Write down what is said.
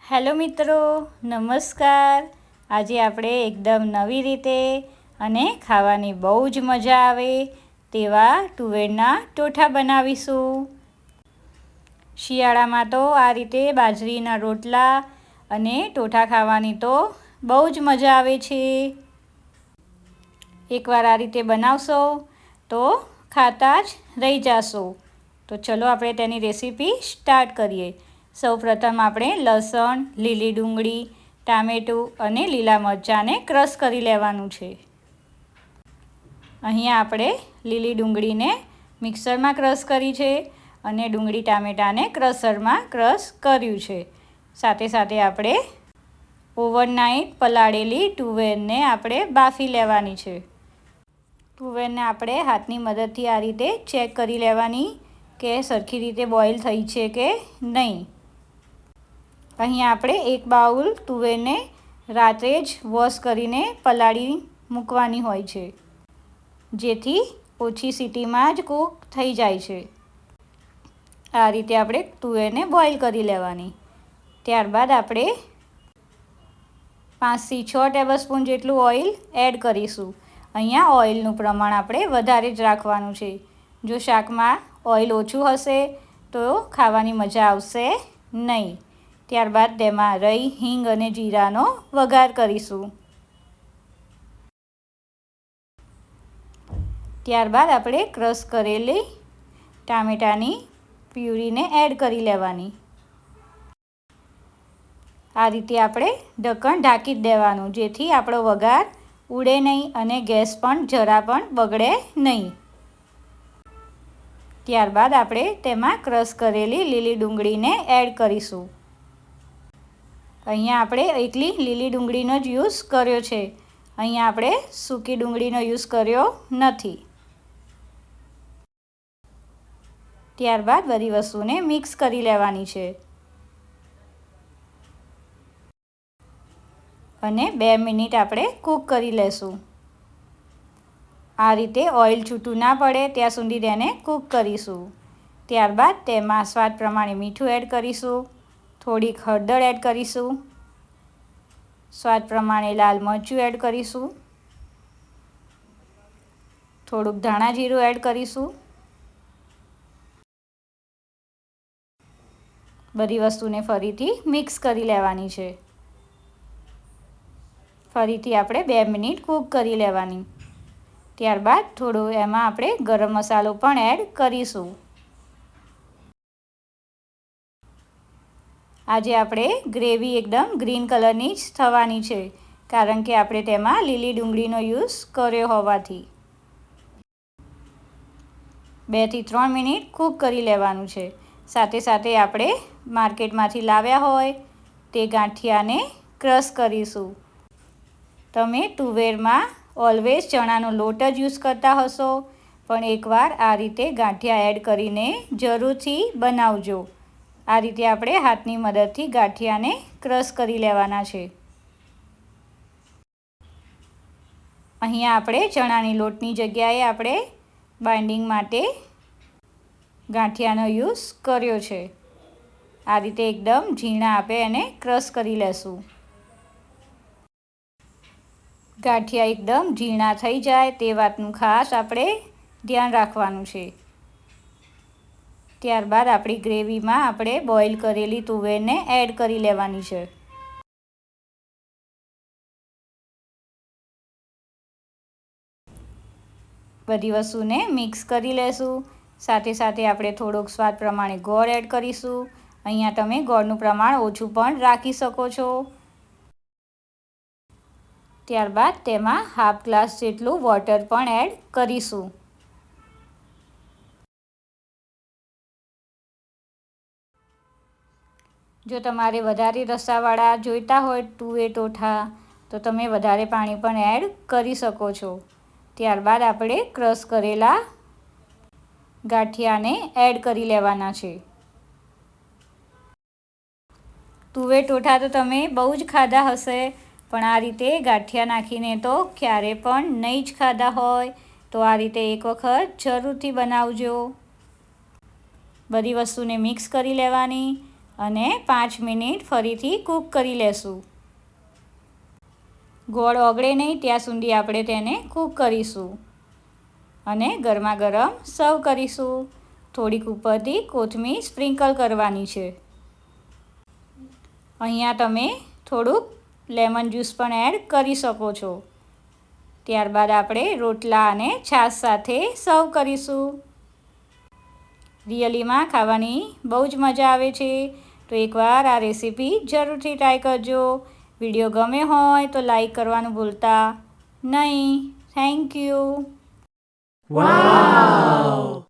Hello મિત્રો, નમસ્કાર. આજે આપણે એકદમ નવી રીતે અને ખાવાની બહુ જ મજા આવે તેવા તુવેરના ટોઠા બનાવીશું. શિયાળામાં તો આ રીતે બાજરીના રોટલા અને ટોઠા ખાવાની તો બહુ જ મજા આવે છે. એકવાર આ રીતે બનાવશો તો ખાતા જ રહી જશો. તો ચલો આપણે તેની રેસીપી સ્ટાર્ટ કરીએ. સૌપ્રથમ આપણે લસણ, લીલી ડુંગળી, ટામેટું અને લીલા મરચાંને ક્રશ કરી લેવાનું છે. અહીંયા આપણે લીલી ડુંગળીને મિક્સરમાં ક્રશ કરી છે અને ડુંગળી ટામેટાને ક્રશરમાં ક્રશ કર્યું છે. સાથે સાથે આપણે ઓવરનાઇટ પલાળેલી તુવેરને આપણે બાફી લેવાની છે. તુવેરને આપણે હાથની મદદથી આ રીતે ચેક કરી લેવાની કે સરખી રીતે બોઇલ થઈ છે કે નહીં. અહીંયા આપણે એક બાઉલ તુવેરને રાત્રે જ વોશ કરીને પલાળી મૂકવાની હોય છે, જેથી ઓછી સીટીમાં જ કૂક થઈ જાય છે. આ રીતે આપણે તુવેરને બોઇલ કરી લેવાની. ત્યારબાદ આપણે 5 થી 6 ટેબલસ્પૂન જેટલું ઓઇલ એડ કરીશું. અહીંયા ઓઇલનું પ્રમાણ આપણે વધારે જ રાખવાનું છે. જો શાકમાં ઓઇલ ઓછું હશે તો ખાવાની મજા આવશે નહીં. ત્યારબાદ તેમાં રાઈ, હિંગ અને જીરાનો વઘાર કરીશું. ત્યારબાદ આપણે ક્રશ કરેલી ટામેટાની પ્યુરીને એડ કરી લેવાની. આ રીતે આપણે ઢક્કણ ઢાંકી દેવાનું, જેથી આપણો વઘાર ઉડે નહીં અને ગેસ પણ જરા પણ બગડે નહીં. ત્યારબાદ આપણે તેમાં ક્રશ કરેલી લીલી ડુંગળીને એડ કરીશું. અહીંયા આપણે એકલી લીલી ડુંગળીનો જ યુઝ કર્યો છે. અહીંયા આપણે સૂકી ડુંગળીનો યુઝ કર્યો નથી. ત્યારબાદ બધી વસ્તુને મિક્સ કરી લેવાની છે અને 2 મિનિટ આપણે કૂક કરી લેશું. આ રીતે ઓઇલ છૂટું ના પડે ત્યાં સુધી તેને કૂક કરીશું. ત્યારબાદ તેમાં સ્વાદ પ્રમાણે મીઠું એડ કરીશું, થોડીક હળદર એડ કરીશું, સ્વાદ પ્રમાણે લાલ મરચું એડ કરીશું, થોડુંક ધાણા જીરું એડ કરીશું. બધી વસ્તુને ફરીથી મિક્સ કરી લેવાની છે. ફરીથી આપણે 2 મિનિટ કૂક કરી લેવાની. ત્યારબાદ થોડું એમાં આપણે ગરમ મસાલો પણ એડ કરીશું. આજે આપણે ગ્રેવી એકદમ ગ્રીન કલરની જ થવાની છે, કારણ કે આપણે તેમાં લીલી ડુંગળીનો યુઝ કર્યો હોવાથી. 2 થી 3 મિનિટ કૂક કરી લેવાનું છે. સાથે સાથે આપણે માર્કેટમાંથી લાવ્યા હોય તે ગાંઠિયાને ક્રશ કરીશું. તમે તુવેરમાં ઓલવેઝ ચણાનો લોટ જ યુઝ કરતા હશો, પણ એકવાર આ રીતે ગાંઠિયા એડ કરીને જરૂરથી બનાવજો. આ રીતે આપણે હાથની મદદથી ગાંઠિયાને ક્રશ કરી લેવાના છે. અહીંયા આપણે ચણાની લોટની જગ્યાએ આપણે બાઇન્ડિંગ માટે ગાંઠિયાનો યુઝ કર્યો છે. આ રીતે એકદમ ઝીણા આપણે એને ક્રશ કરી લેશું. ગાંઠિયા એકદમ ઝીણા થઈ જાય તે વાતનું ખાસ આપણે ધ્યાન રાખવાનું છે. ત્યારબાદ આપણી ગ્રેવીમાં આપણે બોઇલ કરેલી તુવેરને એડ કરી લેવાની છે. બધી વસ્તુને મિક્સ કરી લેશું. સાથે સાથે આપણે થોડોક સ્વાદ પ્રમાણે ગોળ એડ કરીશું. અહીંયા તમે ગોળનું પ્રમાણ ઓછું પણ રાખી શકો છો. ત્યારબાદ તેમાં હાફ ગ્લાસ જેટલું વોટર પણ એડ કરીશું. જો તમારે વધારે રસાવાળા જોઈતા હોય તુવેર ટોઠા તો તમે વધારે પાણી પણ એડ કરી શકો છો. ત્યારબાદ આપણે ક્રશ કરેલા ગાંઠિયાને એડ કરી લેવાના છે. તુવેર ટોઠા તો તમે બહુ જ ખાધા હશે, પણ આ રીતે ગાંઠિયા નાખીને તો ક્યારે પણ નહીં જ ખાધા હોય. તો આ રીતે એક વખત જરૂરથી બનાવજો. બધી વસ્તુને મિક્સ કરી લેવાની અને 5 મિનિટ ફરીથી કૂક કરી લેશું. ગોળ ઓગળે નહીં ત્યાં સુધી આપણે તેને કૂક કરીશું અને ગરમા ગરમ સર્વ કરીશું. થોડીક ઉપરથી કોથમીર સ્પ્રિંકલ કરવાની છે. અહીંયા તમે થોડુંક લેમન જ્યુસ પણ એડ કરી શકો છો. ત્યારબાદ આપણે રોટલા અને છાશ સાથે સર્વ કરીશું. રિયલીમાં ખાવાની બહુ જ મજા આવે છે. તો એકવાર આ રેસીપી જરૂરથી ટ્રાય કરજો. વિડીયો ગમે હોય તો લાઈક કરવાનું ભૂલતા નહીં. Thank you. વાવ!